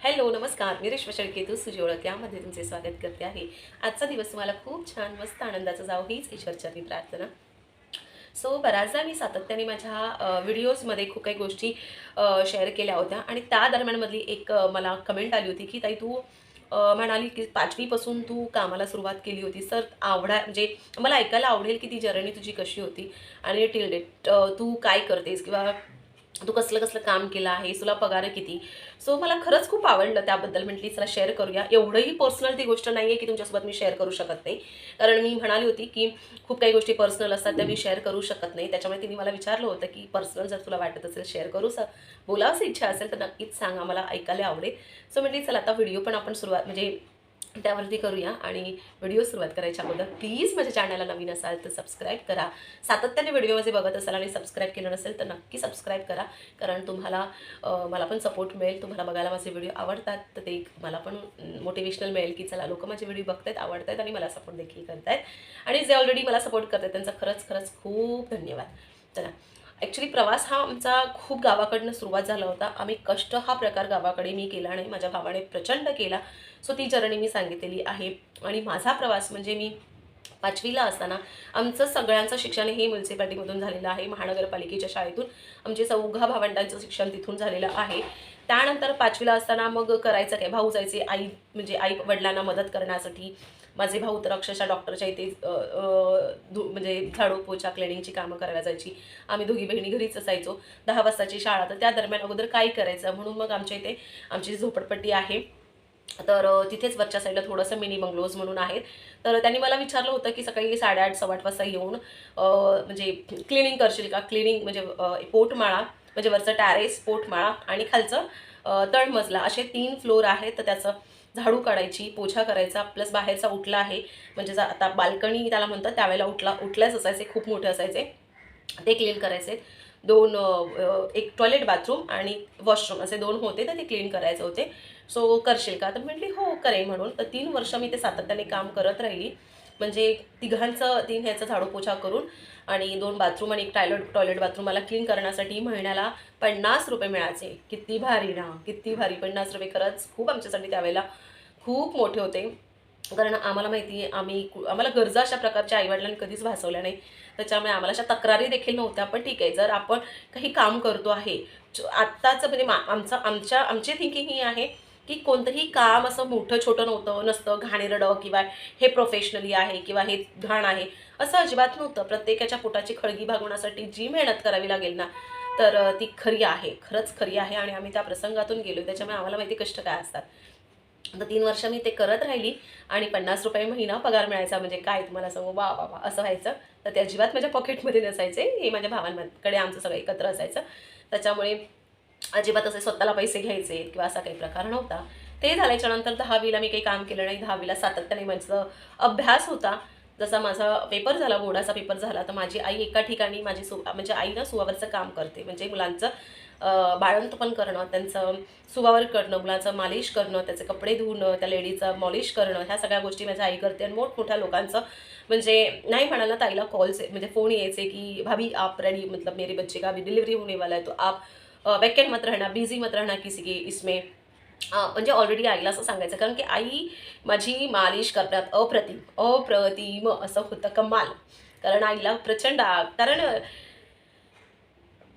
Hello नमस्कार, मी रेश्मा शेळके, तू सुजी ओळख यामध्ये तुमचे स्वागत करते आहे. आजचा दिवस तुम्हाला खूप छान मस्त आनंदाचा जावो हीच ईश्वरचरणी प्रार्थना. सो बऱ्याचदा मी सातत्याने माझ्या व्हिडिओजमध्ये खूप काही गोष्टी शेअर केल्या होत्या आणि त्या दरम्यानमधली एक मला कमेंट आली होती की ताई तू म्हणाली की 5वी पासून तू कामाला सुरुवात केली होती. तर म्हणजे मला ऐकायला आवडेल की ती जर्नी तुझी कशी होती आणि टिल डेट तू काय करतेस किंवा तू कसलं कसलं काम केलं आहे, तुला पगार किती. सो मला खरंच खूप आवडलं त्याबद्दल. म्हटली चला शेअर करूया. एवढंही पर्सनल ती गोष्ट नाही आहे की तुमच्यासोबत मी शेअर करू शकत नाही, कारण मी म्हणाली होती की खूप काही गोष्टी पर्सनल असतात त्या मी शेअर करू शकत नाही. त्याच्यामुळे तिने मला विचारलं होतं की पर्सनल जर तुला वाटत असेल शेअर बोलावंसं इच्छा असेल तर नक्कीच सांगा, मला ऐकायला आवडेल. सो म्हटली चला आता व्हिडिओ पण आपण सुरुवात म्हणजे त्यावरती करूया. आणि व्हिडिओ सुरुवात करायच्या अगोदर प्लीज माझ्या चॅनलला नवीन असाल तर सबस्क्राईब करा. सातत्याने व्हिडिओ माझे बघत असाल आणि सबस्क्राईब केलं नसेल तर नक्की सबस्क्राईब करा, कारण तुम्हाला मला पण सपोर्ट मिळेल. तुम्हाला बघायला माझे व्हिडिओ आवडतात तर ते मला पण मोटिवेशनल मिळेल की चला लोक माझे व्हिडिओ बघतायत, आवडतायत आणि मला सपोर्ट देखील करतायत. आणि जे ऑलरेडी मला सपोर्ट करतात त्यांचा खरंच खरंच खूप धन्यवाद. चला, ॲक्च्युली प्रवास हा आमचा खूप गावाकडनं सुरुवात झाला होता. आम्ही कष्ट हा प्रकार गावाकडे मी केला नाही, माझ्या भावाने प्रचंड केला. सो ती जर्नी मी सांगितलेली आहे. आणि माझा प्रवास म्हणजे मी 5वीला असताना आमचं सगळ्यांचं शिक्षण हे म्युन्सिपाल्टीमधून झालेलं आहे, महानगरपालिकेच्या शाळेतून. आमचे चौघा भावंडांचं शिक्षण तिथून झालेलं आहे. त्यानंतर 5वीला असताना मग करायचं काय, भाऊ जायचे म्हणजे आई वडिलांना मदत करण्यासाठी. माझे भाऊ तर अक्षरशः डॉक्टरच्या इथे म्हणजे झाडू पोछा क्लिनिंगची कामं करायला जायची. आम्ही दोघी बहिणी घरीच असायचो. 10 वाजताची शाळा, तर त्या दरम्यान अगोदर काय करायचं म्हणून मग आमच्या इथे आमची झोपडपट्टी आहे. तर तिथेच वरच्या साईडला थोडंसं मिनी बंगलोज म्हणून आहेत. तर त्यांनी मला विचारलं होतं की सकाळी 8:30 8:15 वाजता येऊन म्हणजे क्लिनिंग करशील का. क्लिनिंग म्हणजे पोटमाळा म्हणजे वरचं टॅरेस, पोटमाळा आणि खालचं तळमजला असे 3 फ्लोर आहेत. तर त्याचं झाडू काढायची, पोछा करायचा, प्लस बाहेरचा उठला आहे म्हणजे आता बाल्कनी त्याला म्हणतात, त्यावेळेला उठल्याच असायचे, खूप मोठे असायचे, ते क्लीन करायचे. एक टॉयलेट बाथरूम आणि वॉशरूम असे 2 होते, तर ते क्लीन करायचे होते. सो करशील का, तर म्हटली हो करेन म्हणून. तर 3 वर्ष मी ते सातत्याने काम करत राहिली. म्हणजे तिघांचं 3 ह्याचं झाडू पोछा करून आणि 2 बाथरूम आणि एक टॉयलेट बाथरूम मला क्लीन करण्यासाठी महिन्याला ₹50 मिळायचे. किती भारी ना, किती भारी. ₹50 खरंच खूप आमच्यासाठी त्यावेळेला खूप मोठे होते. कारण आम्हाला माहिती आहे आम्हाला गरजा अशा प्रकारच्या आईवडिलांनी कधीच भासवल्या नाही. त्याच्यामुळे आम्हाला अशा तक्रारी देखील नव्हत्या. पण ठीक आहे, जर आपण काही काम करतो आहे, आत्ताचं म्हणजे आमची थिंकिंग ही आहे की कोणतंही काम असं मोठं छोटं नसतं, घाणेरडं किंवा हे प्रोफेशनली आहे किंवा हे घाण आहे असं अजिबात नव्हतं. प्रत्येकाच्या पोटाची खळगी भागवण्यासाठी जी मेहनत करावी लागेल ना, तर ती खरी आहे, खरंच खरी आहे. आणि आम्ही त्या प्रसंगातून गेलो, त्याच्यामुळे आम्हाला माहिती कष्ट काय असतात. आता 3 वर्ष मी ते करत राहिली आणि ₹50 महिना पगार मिळायचा. म्हणजे काय तुम्हाला सांगू, वा वा वा असं व्हायचं. तर ते अजिबात माझ्या पॉकेटमध्ये नसायचे, हे माझ्या भावांकडे आमचं सगळं एकत्र असायचं. त्याच्यामुळे अजिबात असे स्वतःला पैसे घ्यायचे किंवा असा काही प्रकार नव्हता. ते झाल्याच्या नंतर 10वीला मी काही काम केलं नाही. 10वीला सातत्याने माझं अभ्यास होता. जसा माझा पेपर झाला, बोर्डाचा पेपर झाला, तर माझी आई एका ठिकाणी म्हणजे आई ना सुवावरचं काम करते. म्हणजे मुलांचं बाळंतपण करणं, त्यांचं सुवावर करणं, मुलाचं मालिश करणं, त्याचे कपडे धुणं, त्या लेडीचं मॉलिश करणं, ह्या सगळ्या गोष्टी माझी आई करते. आणि मोठमोठ्या लोकांचं म्हणजे नाही म्हणाल ना, ताईला कॉल्स म्हणजे फोन यायचे की भाभी आप रेडी, मतलब मेरे बच्चे का अभी डिलिव्हरी होने वाला है, तो आप वैकेंट मत रहना, बिझी मत रहना किसी के इसमें. म्हणजे ऑलरेडी आईला असं सांगायचं, कारण की आई माझी मालिश करण्यात अप्रतिम अप्रतिम असं होतं, कमाल. कारण आईला प्रचंड कारण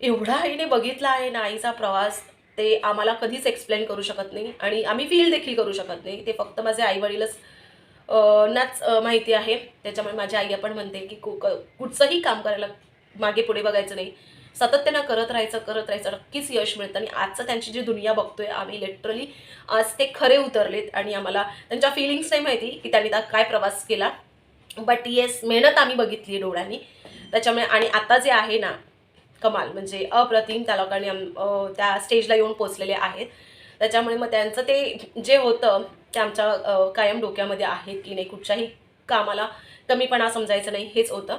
एवढा आईने बघितला आहे ना, आईचा प्रवास, ते आम्हाला कधीच एक्सप्लेन करू शकत नाही आणि आम्ही फील देखील करू शकत नाही. ते फक्त माझे आई-वडीलच नाच माहिती आहे. त्याच्यामुळे माझी आई पण म्हणते की कुठचंही काम करायला मागे पुढे बघायचं नाही. सातत्यानं करत राहायचं, नक्कीच यश मिळतं. आणि आजचं त्यांची जी दुनिया बघतोय आम्ही, लिटरली आज ते खरे उतरलेत आणि आम्हाला त्यांच्या फीलिंग्स नाही माहिती की त्यांनी काय प्रवास केला. बट येस, मेहनत आम्ही बघितली डोळ्यांनी. त्याच्यामुळे आणि आता जे आहे ना, कमाल म्हणजे अप्रतिम. त्या लोकांनी त्या स्टेजला येऊन पोचलेले आहेत. त्याच्यामुळे मग त्यांचं ते जे होतं ते आमच्या कायम डोक्यामध्ये आहेत की नाही, कुठच्याही कामाला कमीपणा समजायचं नाही, हेच होतं.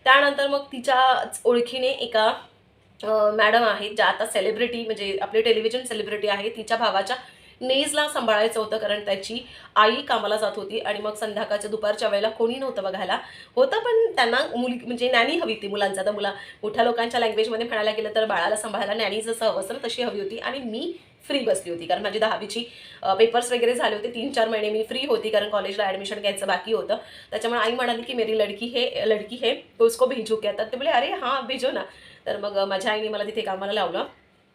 त्यानंतर मग तिच्याच ओळखीने एका मॅडम आहेत ज्या आता सेलिब्रिटी म्हणजे आपले टेलिव्हिजन सेलिब्रिटी आहे, तिच्या भावाच्या नेजला सांभाळायचं होतं, कारण त्याची आई कामाला जात होती आणि मग संध्याकाळच्या दुपारच्या वेळेला कोणी नव्हतं बघायला. होतं पण त्यांना मुली म्हणजे नॅनी हवी होती मुलांचा. तर मोठ्या लोकांच्या लँग्वेजमध्ये म्हणायला गेलं तर बाळाला सांभाळायला नॅनी जसं हवं असतं ना तशी हवी होती. आणि मी फ्री बसली होती, कारण माझी 10वीची पेपर्स वगैरे झाले होते. 3-4 महिने मी फ्री होती, कारण कॉलेजला ॲडमिशन घ्यायचं बाकी होतं. त्याच्यामुळे आई म्हणाली की मेरी लडकी है तो उसको भेजू क्या. तर ते बोले अरे हां भेजो ना. तर मग माझ्या आईने मला तिथे कामाला लावलं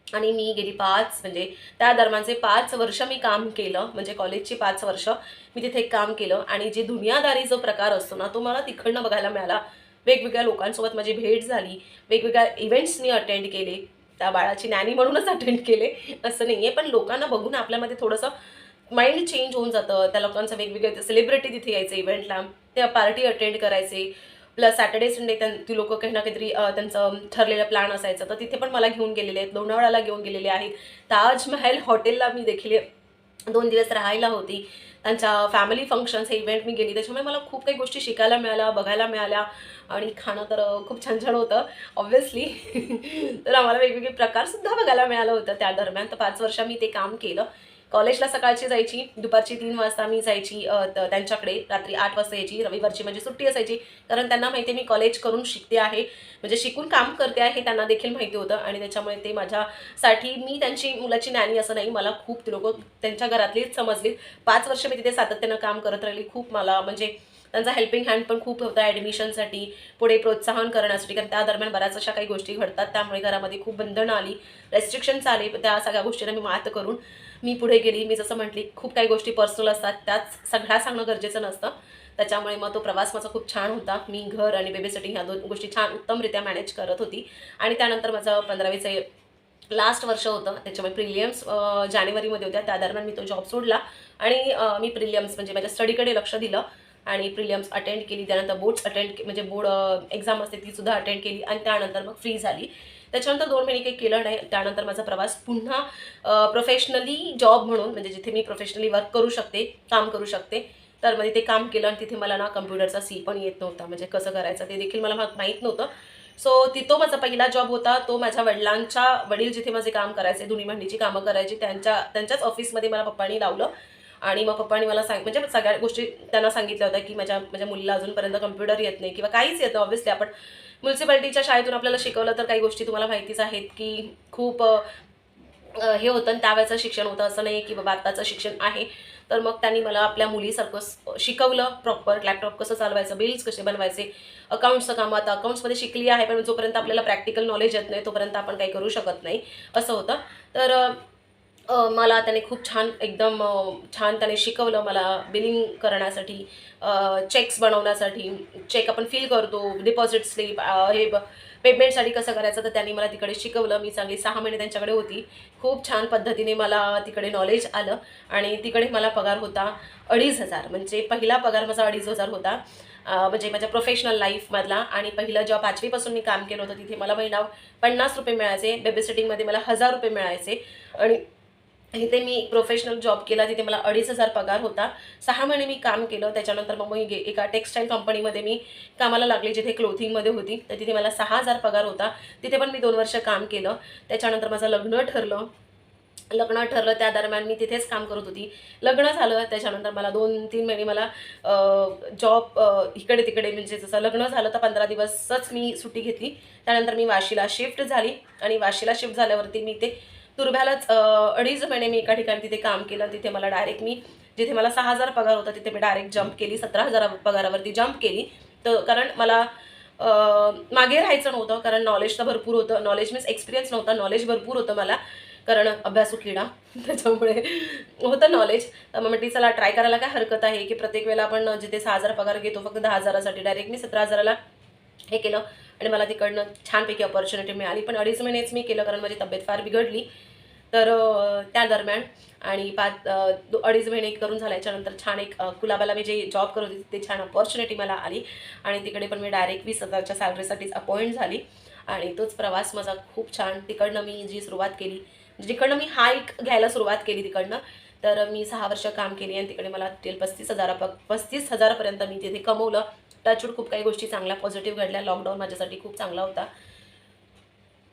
आणि मी गेली 5 म्हणजे त्या दरम्यानचे 5 वर्ष मी काम केलं. म्हणजे कॉलेजची 5 वर्ष मी तिथे काम केलं आणि जे दुनियादारी जो प्रकार असतो ना तो मला तिकडनं बघायला मिळाला. वेगवेगळ्या लोकांसोबत माझी भेट झाली, वेगवेगळ्या इव्हेंट्स मी अटेंड केले. त्या बाळाची नॅनी म्हणूनच अटेंड केले असं नाही आहे, पण लोकांना बघून आपल्यामध्ये थोडंसं माइंड चेंज होऊन जातं. त्या लोकांचं वेगवेगळे सेलिब्रिटी तिथे यायचे इव्हेंटला, त्या पार्टी अटेंड करायचे. प्लस सॅटर्डे संडे ती लोकं काही ना काहीतरी त्यांचं ठरलेलं प्लॅन असायचं, तर तिथे पण मला घेऊन गेलेले आहेत. लोणावळ्याला घेऊन गेलेले आहेत. ताजमहल हॉटेलला मी देखील 2 दिवस राहायला होती. त्यांच्या फॅमिली फंक्शन्स हे इव्हेंट मी गेली. त्याच्यामुळे मला खूप काही गोष्टी शिकायला मिळाल्या, बघायला मिळाल्या आणि खाणं तर खूप छान छान होतं ऑब्व्हियसली. तर आम्हाला वेगवेगळे प्रकारसुद्धा बघायला मिळालं होतं त्या दरम्यान. तर 5 वर्ष मी ते काम केलं. कॉलेजला सकाळची जायची, दुपारची 3 वाजता मी जायची त्यांच्याकडे, रात्री 8 वाजता यायची. रविवारची माझी सुट्टी असायची, कारण त्यांना माहिती आहे मी कॉलेज करून शिकते आहे, म्हणजे शिकून काम करते आहे, त्यांना देखील माहिती होतं. आणि त्याच्यामुळे ते माझ्यासाठी मी त्यांची मुलाची नॅनी असं नाही, मला खूप ते लोकं त्यांच्या घरातलीच समजली. 5 वर्ष मी तिथे सातत्यानं काम करत राहिली. खूप मला म्हणजे त्यांचा हेल्पिंग हँड पण खूप होता ॲडमिशनसाठी, पुढे प्रोत्साहन करण्यासाठी, कारण त्या दरम्यान बऱ्याच अशा काही गोष्टी घडतात. त्यामुळे घरामध्ये खूप बंधनं आली, रेस्ट्रिक्शन्स आले. त्या सगळ्या गोष्टींना मी मात करून मी पुढे गेली. मी जसं म्हटली खूप काही गोष्टी पर्सनल असतात, त्याच सगळ्या सांगणं गरजेचं नसतं. त्याच्यामुळे मग तो प्रवास माझा खूप छान होता. मी घर आणि बेबी सिटिंग ह्या 2 गोष्टी छान उत्तमरित्या मॅनेज करत होती. आणि त्यानंतर माझं 15वीचं लास्ट वर्ष होतं. त्याच्यामुळे प्रिलियम्स जानेवारीमध्ये होत्या. त्या दरम्यान मी तो जॉब सोडला आणि मी प्रिलियम्स म्हणजे माझ्या स्टडीकडे लक्ष दिलं आणि प्रिलियम्स अटेंड केली. त्यानंतर बोर्ड्स म्हणजे बोर्ड एक्झाम असते ती सुद्धा अटेंड केली आणि त्यानंतर मग फ्री झाली. त्याच्यानंतर 2 महिने काही केलं नाही. त्यानंतर माझा प्रवास पुन्हा प्रोफेशनली जॉब म्हणून, म्हणजे जिथे मी प्रोफेशनली वर्क करू शकते, काम करू शकते, तर मग ते काम केलं. आणि तिथे मला ना कम्प्युटरचा सी पण येत नव्हता, म्हणजे कसं करायचं ते देखील मला माहीत नव्हतं. सो तो माझा पहिला जॉब होता. तो माझ्या वडील जिथे माझे काम करायचे, धुणी भांडीची कामं करायची, त्यांच्याच ऑफिसमध्ये मला पप्पांनी लावलं. आणि मग पप्पांनी मला म्हणजे सगळ्या गोष्टी त्यांना सांगितल्या होत्या की माझ्या मुलीला अजूनपर्यंत कम्प्युटर येत नाही किंवा काहीच येतं. ऑब्व्हियसली आपण म्युन्सिपॅलिटीच्या शाळेतून आपल्याला शिकवलं तर काही गोष्टी तुम्हाला माहितीच आहेत की खूप हे होतं. आणि त्यावेळेचं शिक्षण होतं, असं नाही की बाबा आत्ताचं शिक्षण आहे. तर मग त्यांनी मला आपल्या मुलीसारखं शिकवलं, प्रॉपर लॅपटॉप कसं चालवायचं, बिल्स कसे बनवायचे, अकाउंट्सचं काम. आता अकाउंट्समध्ये शिकली आहे, पण जोपर्यंत आपल्याला प्रॅक्टिकल नॉलेज येत नाही तोपर्यंत आपण काही करू शकत नाही, असं होतं. तर मला त्याने खूप छान एकदम छान त्याने शिकवलं मला बिलिंग करण्यासाठी, चेक्स बनवण्यासाठी. चेक आपण फिल करतो, डिपॉझिट स्लिप, हे पेमेंटसाठी कसं करायचं, तर त्यांनी मला तिकडे शिकवलं. मी चांगली 6 महिने त्यांच्याकडे होती. खूप छान पद्धतीने मला तिकडे नॉलेज आलं आणि तिकडे मला पगार होता 2,500. म्हणजे पहिला पगार माझा 2,500 होता, म्हणजे माझ्या प्रोफेशनल लाईफमधला. आणि पहिलं जेव्हा 5वीपासून मी काम केलं होतं तिथे मला महिना 50 रुपये मिळायचे. बेबी सिटिंगमध्ये मला 1,000 रुपये मिळायचे. आणि इथे मी प्रोफेशनल जॉब केला, तिथे मला 2,500 पगार होता. 6 महिने मी काम केलं. त्याच्यानंतर मग मी एका टेक्स्टाईल कंपनीमध्ये मी कामाला लागले, जिथे क्लोथिंगमध्ये होती. तर तिथे मला 6,000 पगार होता. तिथे पण मी 2 वर्ष काम केलं. त्याच्यानंतर माझं लग्न ठरलं. त्या दरम्यान मी तिथेच काम करत होती. लग्न झालं त्याच्यानंतर मला 2-3 महिने मला जॉब इकडे तिकडे, म्हणजे जसं लग्न झालं तर 15 दिवसच मी सुट्टी घेतली. त्यानंतर मी वाशीला शिफ्ट झाली आणि वाशीला शिफ्ट झाल्यावरती मी ते तुर्भ्यालाच 2.5 महिने मी एका ठिकाणी तिथे काम केलं. तिथे मला डायरेक्ट जिथे मला 6,000 पगार होता तिथे मी डायरेक्ट जंप केली, 17,000 पगारावरती जंप केली. तर कारण मला मागे राहायचं नव्हतं, कारण नॉलेज तर भरपूर होतं. नॉलेज मीन्स एक्सपिरियन्स नव्हता, नॉलेज भरपूर होतं मला, कारण अभ्यासू किडा त्याच्यामुळे होतं नॉलेज. तर मग म्हटली चला ट्राय करायला काय हरकत आहे, की प्रत्येक वेळेला आपण जिथे 6,000 पगार घेतो फक्त 10,000साठी, डायरेक्ट मी 17,000ला हे केलं. आणि मला तिकडनं छानपैकी अपॉर्च्युनिटी मिळाली. पण 2.5 महिनेच मी केलं, कारण माझी तब्येत फार बिघडली. तर त्या दरम्यान आणि 2.5 महिने करून झाल्याच्यानंतर छान एक कुलाबाला मी जे जॉब करत होती ते छान अपॉर्च्युनिटी मला आली. आणि तिकडे पण मी डायरेक्ट 20,000च्या सॅलरीसाठीच अपॉइंट झाली. आणि तोच प्रवास माझा खूप छान. तिकडनं मी जी सुरुवात केली, जिकडनं मी हाईक घ्यायला सुरुवात केली तिकडनं, तर मी 6 वर्ष काम केली आणि तिकडे मला टिल 35,000पर्यंत मी तिथे कमवलं. टचवूड खूप काही गोष्टी चांगल्या पॉझिटिव्ह घडल्या. लॉकडाऊन माझ्यासाठी खूप चांगला होता.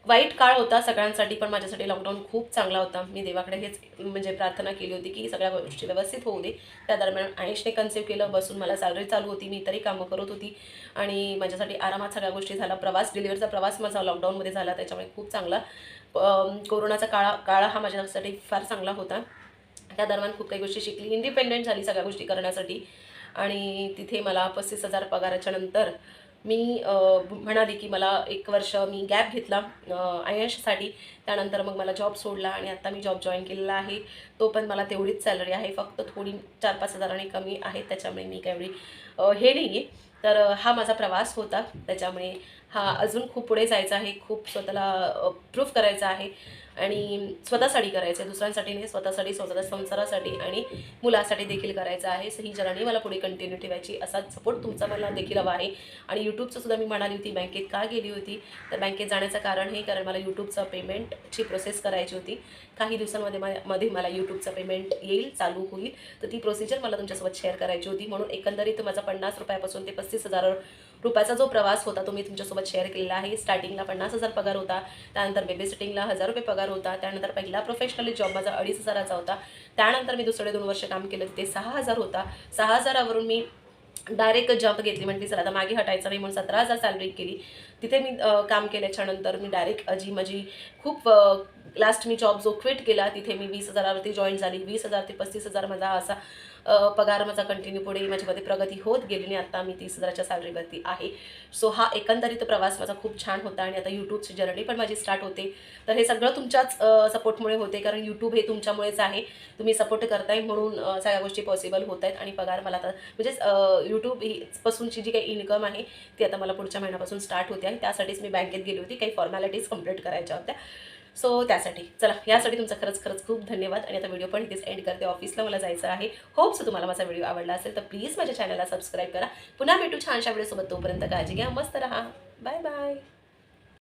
वाईट काळ होता सगळ्यांसाठी, पण माझ्यासाठी लॉकडाऊन खूप चांगला होता. मी देवाकडे हेच म्हणजे प्रार्थना केली होती की सगळ्या गोष्टी व्यवस्थित होऊ दे. त्या दरम्यान आयुषने कन्सिव्ह केलं, बसून मला सॅलरी चालू होती, मी इतरही कामं करत होती आणि माझ्यासाठी आरामात सगळ्या गोष्टी झाल्या. डिलिव्हरीचा प्रवास माझा लॉकडाऊनमध्ये झाला, त्याच्यामुळे खूप चांगला. कोरोनाचा काळ हा माझ्यासाठी फार चांगला होता. त्या दरम्यान खूप काही गोष्टी शिकली, इंडिपेंडेंट झाली सगळ्या गोष्टी करण्यासाठी. आणि तिथे मला 35,000 पगाराच्या नंतर मी म्हणाली की मला 1 वर्ष मी गॅप घेतला आयएससाठी. त्यानंतर मग मला जॉब सोडला आणि आता मी जॉब जॉईन केलेला आहे. तो पण मला तेवढीच सॅलरी आहे, फक्त थोडी 4-5 हजारांनी कमी आहे. त्याच्यामुळे मी काही हे नाही आहे. तर हा माझा प्रवास होता. त्याच्यामुळे हा अजून खूप पुढे जायचा आहे, खूप स्वतःला प्रूफ करायचं आहे आणि स्वतःसाठी करायचं आहे, दुसऱ्यांसाठी नाही, स्वतःसाठी, स्वतःच्या संसारासाठी आणि मुलासाठी देखील करायचं आहे. सो ही जर्नी मला पुढे कंटिन्यू ठेवायची, असाच सपोर्ट तुमचा मला देखील हवा आहे. आणि यूट्यूबचं सुद्धा मी म्हणाली होती बँकेत का गेली होती, तर बँकेत जाण्याचं कारण हे, कारण मला यूट्यूबचं पेमेंटची प्रोसेस करायची होती. काही दिवसांमध्ये मला यूट्यूबचं पेमेंट येईल, चालू होईल, तर ती प्रोसिजर मला तुमच्यासोबत शेअर करायची होती. म्हणून एकंदरीत माझा 50 रुपयापासून ते 35,000 रुपयाचा जो प्रवास होता तो मी तुमच्यासोबत शेअर केलेला आहे. स्टार्टिंगला 50,000 पगार होता, त्यानंतर बेबी सिटिंगला 1,000 रुपये पगार होता, त्यानंतर पहिला प्रोफेशनली जॉब माझा 2,500चा होता. त्यानंतर मी दुसरे 2 वर्ष काम केलं, तिथे 6,000 होता. 6,000वरून मी डायरेक्ट जॉब घेतली, म्हटली चला आता मागे हटायचं नाही, म्हणून 17,000 सॅलरी केली. तिथे मी काम केल्याच्यानंतर मी डायरेक्ट माझी खूप लास्ट मी जॉब जो क्विट केला तिथे मी 20,000वरती जॉईन झाली. 20,000 ते 35,000 माझा असा पगार माझा कंटिन्यू पुढे माझ्यामध्ये प्रगती होत गेली आणि आता मी 30,000च्या सॅलरीवरती आहे. सो हा एकंदरीत प्रवास माझा खूप छान होता आणि आता यूट्यूबची जर्नी पण माझी स्टार्ट होते. तर हे सगळं तुमच्याच सपोर्टमुळे होते, कारण यूट्यूब हे तुमच्यामुळेच आहे. तुम्ही सपोर्ट करताय म्हणून सगळ्या गोष्टी पॉसिबल होत आहेत. आणि पगार मला आता म्हणजेच यूट्यूब पासूनची जी काही इन्कम आहे ती आता मला पुढच्या महिन्यापासून स्टार्ट होते आहे. त्यासाठीच मी बँकेत गेली होती, काही फॉर्मॅलिटीज कंप्लीट करायच्या होत्या. सो त्यासाठी चला, यासाठी तुमचा खरंच खूप धन्यवाद. आणि आता व्हिडिओ पण इथेच एंड करते, ऑफिसला मला जायचं आहे. होप्स तुम्हाला माझा व्हिडिओ आवडला असेल तर प्लीज माझ्या चॅनलला सबस्क्राईब करा. पुन्हा भेटू छानशा व्हिडिओसोबत, तोपर्यंत काळजी घ्या, मस्त रहा, बाय बाय.